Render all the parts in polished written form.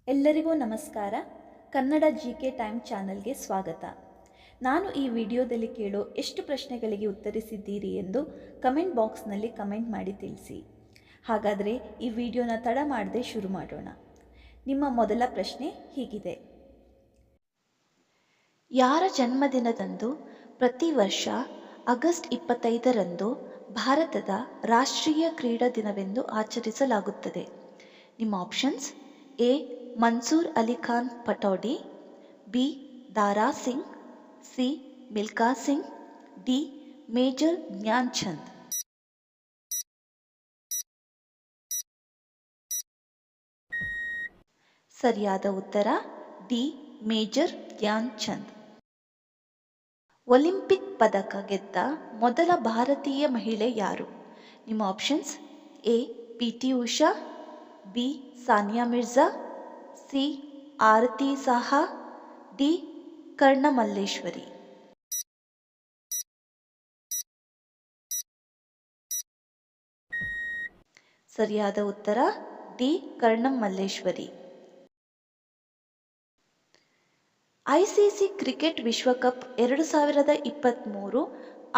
ಎಲ್ಲರಿಗೂ ನಮಸ್ಕಾರ. Kannada GK time ಚಾನಲ್ಗೆ ಸ್ವಾಗತ. ನಾನು ಈ ವಿಡಿಯೋದಲ್ಲಿ ಕೇಳೋ ಎಷ್ಟು ಪ್ರಶ್ನೆಗಳಿಗೆ ಉತ್ತರಿಸಿದ್ದೀರಿ ಎಂದು ಕಮೆಂಟ್ ಬಾಕ್ಸ್ನಲ್ಲಿ ಕಮೆಂಟ್ ಮಾಡಿ ತಿಳಿಸಿ. ಹಾಗಾದರೆ ಈ ವಿಡಿಯೋನ ತಡ ಮಾಡದೆ ಶುರು ಮಾಡೋಣ. ನಿಮ್ಮ ಮೊದಲ ಪ್ರಶ್ನೆ ಹೀಗಿದೆ: ಯಾರ ಜನ್ಮದಿನದಂದು ಪ್ರತಿ ವರ್ಷ ಆಗಸ್ಟ್ 25ರಂದು ಭಾರತದ ರಾಷ್ಟ್ರೀಯ ಕ್ರೀಡಾ ದಿನವೆಂದು ಆಚರಿಸಲಾಗುತ್ತದೆ? ನಿಮ್ಮ options: A. Mansoor Ali Khan Pataudi, B. Dara Singh, C. Milkha Singh, D. Major Dhyan Chand. ಸರಿಯಾದ ಉತ್ತರ D. Major Dhyan Chand. Olympic ಪದಕ ಗೆದ್ದ ಮೊದಲ ಭಾರತೀಯ ಮಹಿಳೆ ಯಾರು? ನಿಮ್ಮ options: A. P T. Usha, B. Sania Mirza, C. Arati Saha, D. Karnam Malleswari. ಸರಿಯಾದ ಉತ್ತರ D. Karnam Malleswari. ICC cricket ವಿಶ್ವಕಪ್ 2023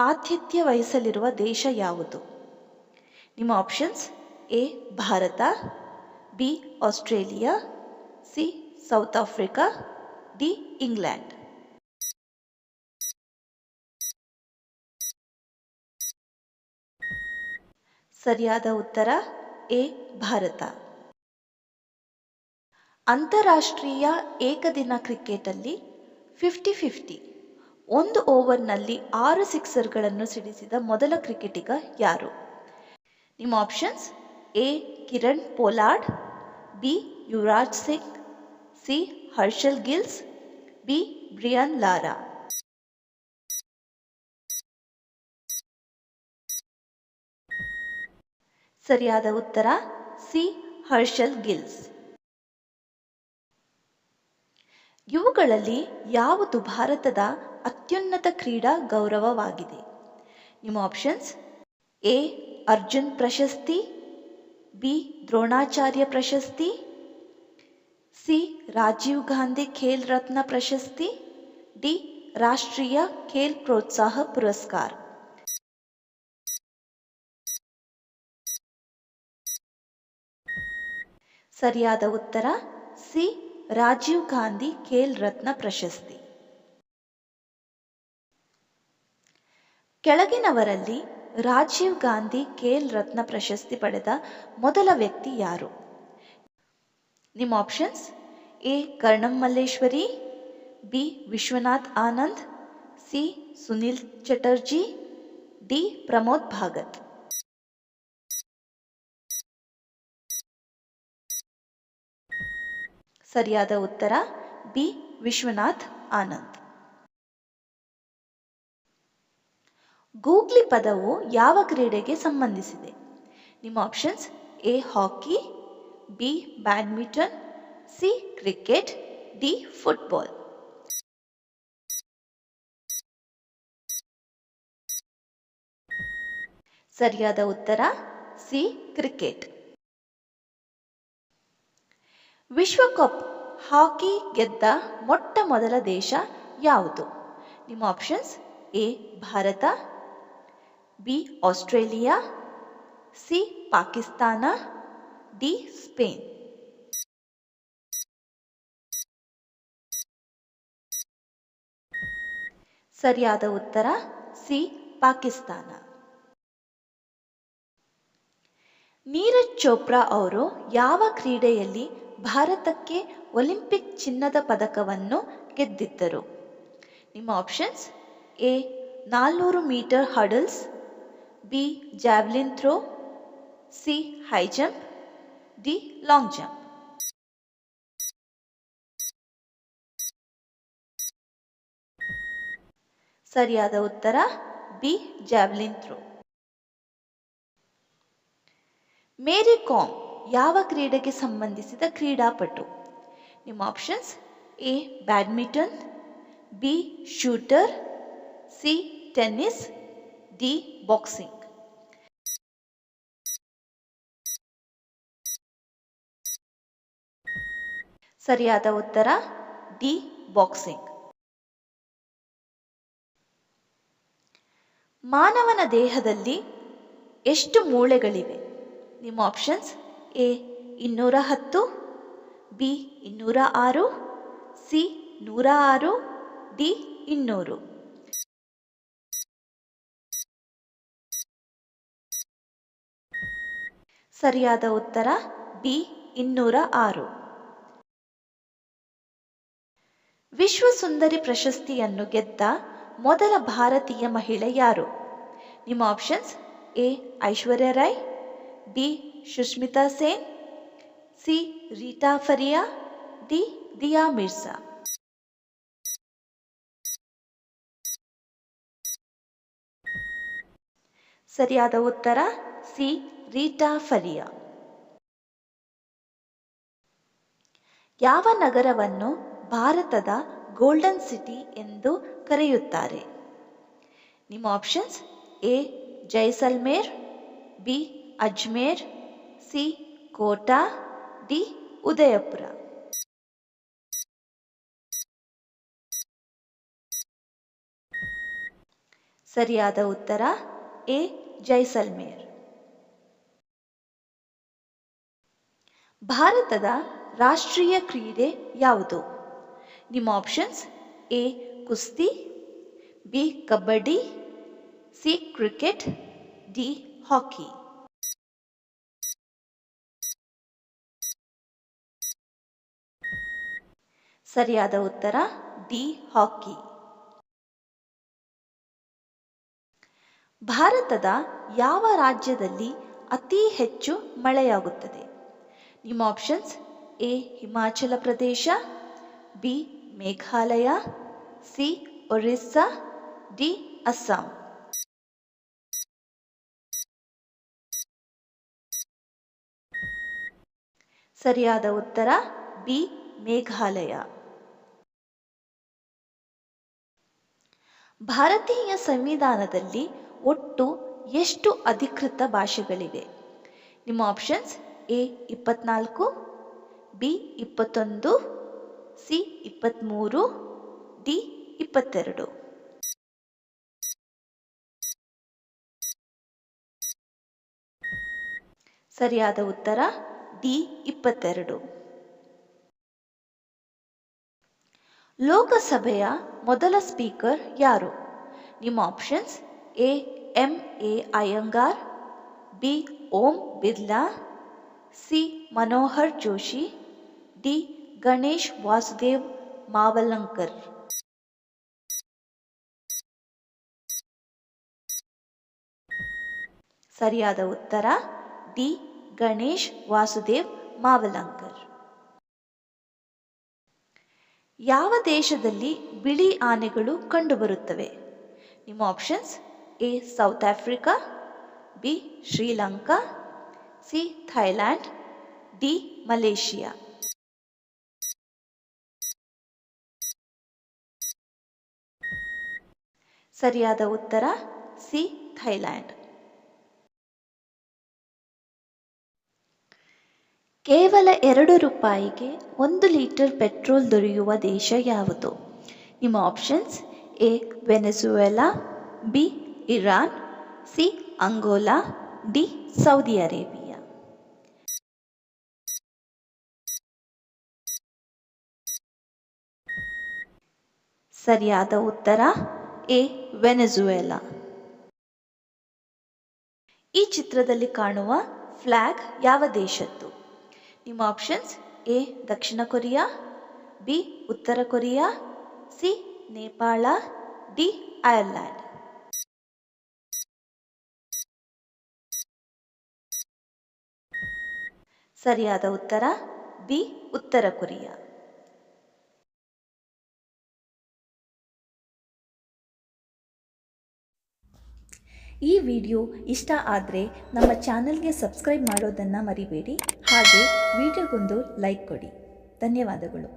ಆತಿಥ್ಯ ವಹಿಸಲಿರುವ ದೇಶ ಯಾವುದು? ನಿಮ್ಮ options: A. Bharat, B. Australia, C. South Africa, D. England. ಸರಿಯಾದ ಉತ್ತರ ಎ. ಭಾರತ. ಅಂತಾರಾಷ್ಟ್ರೀಯ ಏಕದಿನ ಕ್ರಿಕೆಟಲ್ಲಿ 50-50 ಒಂದು ಓವರ್ನಲ್ಲಿ 6 ಸಿಕ್ಸರ್ಗಳನ್ನು ಸಿಡಿಸಿದ ಮೊದಲ ಕ್ರಿಕೆಟಿಗ ಯಾರು? ನಿಮ್ಮ options: A. Kieron Pollard, B. Yuvraj Singh, C. Herschelle ಗಿಲ್ಸ್, ಬಿ. Brian Lara. ಸರಿಯಾದ ಉತ್ತರ ಸಿ. Herschelle Gilles. ಇವುಗಳಲ್ಲಿ ಯಾವುದು ಭಾರತದ ಅತ್ಯುನ್ನತ ಕ್ರೀಡಾ ಗೌರವವಾಗಿದೆ? ನಿಮ್ಮ ಆಪ್ಷನ್ಸ್: ಎ. ಅರ್ಜುನ್ ಪ್ರಶಸ್ತಿ, ಬಿ. ದ್ರೋಣಾಚಾರ್ಯ ಪ್ರಶಸ್ತಿ, ಸಿ. ರಾಜೀವ್ ಗಾಂಧಿ ಖೇಲ್ ರತ್ನ ಪ್ರಶಸ್ತಿ, ಡಿ. ರಾಷ್ಟ್ರೀಯ ಖೇಲ್ ಪ್ರೋತ್ಸಾಹ ಪುರಸ್ಕಾರ. ಸರಿಯಾದ ಉತ್ತರ ಸಿ. ರಾಜೀವ್ ಗಾಂಧಿ ಖೇಲ್ ರತ್ನ ಪ್ರಶಸ್ತಿ. ಕೆಳಗಿನವರಲ್ಲಿ ರಾಜೀವ್ ಗಾಂಧಿ ಖೇಲ್ ರತ್ನ ಪ್ರಶಸ್ತಿ ಪಡೆದ ಮೊದಲ ವ್ಯಕ್ತಿ ಯಾರು? ನಿಮ್ಮ options: A. Karnam Malleswari, B. Vishwanath Anand, C. Sunil Chatterjee, D. Pramod Bhagat. ಸರಿಯಾದ ಉತ್ತರ ಬಿ. ವಿಶ್ವನಾಥ್ ಆನಂದ್. ಗೂಗ್ಲಿ ಪದವು ಯಾವ ಕ್ರೀಡೆಗೆ ಸಂಬಂಧಿಸಿದೆ? ನಿಮ್ಮ options: A. Hockey, B. Badminton, C. Cricket, D. Football. ಸರಿಯಾದ ಉತ್ತರ ಸಿ. ಕ್ರಿಕೆಟ್. ವಿಶ್ವಕಪ್ ಹಾಕಿ ಗೆದ್ದ ಮೊಟ್ಟ ಮೊದಲ ದೇಶ ಯಾವುದು? ನಿಮ್ಮ options: A. Bharat, B. Australia, C. Pakistan, D. Spain. ಸರಿಯಾದ ಉತ್ತರ ಸಿ. ಪಾಕಿಸ್ತಾನ. ನೀರಜ್ ಚೋಪ್ರಾ ಅವರು ಯಾವ ಕ್ರೀಡೆಯಲ್ಲಿ ಭಾರತಕ್ಕೆ ಒಲಿಂಪಿಕ್ ಚಿನ್ನದ ಪದಕವನ್ನು ಗೆದ್ದಿದ್ದರು? ನಿಮ್ಮ options: A. 400 metre hurdles, B. Javelin throw, C. High jump, D. Long jump. ಸರಿಯಾದ ಉತ್ತರ B. Javelin throw. Mary Kom ಯಾವ ಕ್ರೀಡೆಗೆ ಸಂಬಂಧಿಸಿದ ಕ್ರೀಡಾಪಟು? ನಿಮ್ಮ options: A. Badminton, B shooter, C tennis, D boxing. ಸರಿಯಾದ ಉತ್ತರ ಡಿ ಬಾಕ್ಸಿಂಗ್. ಮಾನವನ ದೇಹದಲ್ಲಿ ಎಷ್ಟು ಮೂಳೆಗಳಿವೆ? ನಿಮ್ಮ options: A 210, B 206, C 106, D 200. ಸರಿಯಾದ ಉತ್ತರ ಬಿ 206. ವಿಶ್ವ ಸುಂದರಿ ಪ್ರಶಸ್ತಿಯನ್ನು ಗೆದ್ದ ಮೊದಲ ಭಾರತೀಯ ಮಹಿಳೆ ಯಾರು? ನಿಮ್ಮ options: A Aishwarya Rai, B Sushmita Sen, C Reita Faria, D Dia Mirza. ಸರಿಯಾದ ಉತ್ತರ ಸಿ ರೀಟಾ ಫರಿಯಾ. ಯಾವ ನಗರವನ್ನು ಭಾರತದ ಗೋಲ್ಡನ್ ಸಿಟಿ ಎಂದು ಕರೆಯುತ್ತಾರೆ? ನಿಮ್ಮ options: A Jaisalmer, B Ajmer, C Kota, D Udaipur. ಸರಿಯಾದ ಉತ್ತರ ಎ ಜೈಸಲ್ಮೇರ್. ಭಾರತದ ರಾಷ್ಟ್ರೀಯ ಕ್ರೀಡೆ ಯಾವುದು? ನಿಮ್ಮ ಆಪ್ಷನ್ಸ್: ಎ ಕುಸ್ತಿ, B kabaddi, C cricket, D hockey. ಸರಿಯಾದ ಉತ್ತರ ಡಿ ಹಾಕಿ. ಭಾರತದ ಯಾವ ರಾಜ್ಯದಲ್ಲಿ ಅತಿ ಹೆಚ್ಚು ಮಳೆಯಾಗುತ್ತದೆ? ನಿಮ್ಮ options: A Himachal Pradesh, B Meghalaya, C Orissa, D Assam. ಸರಿಯಾದ ಉತ್ತರ ಬಿ ಮೇಘಾಲಯ. ಭಾರತೀಯ ಸಂವಿಧಾನದಲ್ಲಿ ಒಟ್ಟು ಎಷ್ಟು ಅಧಿಕೃತ ಭಾಷೆಗಳಿವೆ? ನಿಮ್ಮ options: A 24, B 21, C 23, D 22. ಸರಿಯಾದ ಉತ್ತರ ಡಿ 22. ಲೋಕಸಭೆಯ ಮೊದಲ ಸ್ಪೀಕರ್ ಯಾರು? ನಿಮ್ಮ options: A M A Iyengar, B Om Birla, C Manohar Joshi, D Ganesh Vasudev Mavalankar. ಸರಿಯಾದ ಉತ್ತರ ಡಿ ಗಣೇಶ್ ವಾಸುದೇವ್ ಮಾವಲಂಕರ್. ಯಾವ ದೇಶದಲ್ಲಿ ಬಿಳಿ ಆನೆಗಳು ಕಂಡುಬರುತ್ತವೆ? ನಿಮ್ಮ options: A south Africa, B Sri Lanka, C Thailand, D Malaysia. ಸರಿಯಾದ ಉತ್ತರ ಸಿ ಥೈಲ್ಯಾಂಡ್. ಕೇವಲ 2 ರೂಪಾಯಿಗೆ 1 ಲೀಟರ್ ಪೆಟ್ರೋಲ್ ದೊರೆಯುವ ದೇಶ ಯಾವುದು? ನಿಮ್ಮ options: A Venezuela, B Iran, C Angola, D Saudi Arabia. ಸರಿಯಾದ ಉತ್ತರ ಎ ವೆನೆಜುವೆಲಾ. ಈ ಚಿತ್ರದಲ್ಲಿ ಕಾಣುವ ಫ್ಲಾಗ್ ಯಾವ ದೇಶದ್ದು? ನಿಮ್ಮ options: A Dakshina Korea, B ಉತ್ತರ Korea, C Nepal, D Ireland. ಸರಿಯಾದ ಉತ್ತರ ಬಿ ಉತ್ತರ ಕೊರಿಯಾ. ಈ ವಿಡಿಯೋ ಇಷ್ಟ ಆದರೆ ನಮ್ಮ ಚಾನಲ್ಗೆ ಸಬ್ಸ್ಕ್ರೈಬ್ ಮಾಡೋದನ್ನು ಮರಿಬೇಡಿ. ಹಾಗೆ ವಿಡಿಯೋಗೊಂದು ಲೈಕ್ ಕೊಡಿ. ಧನ್ಯವಾದಗಳು.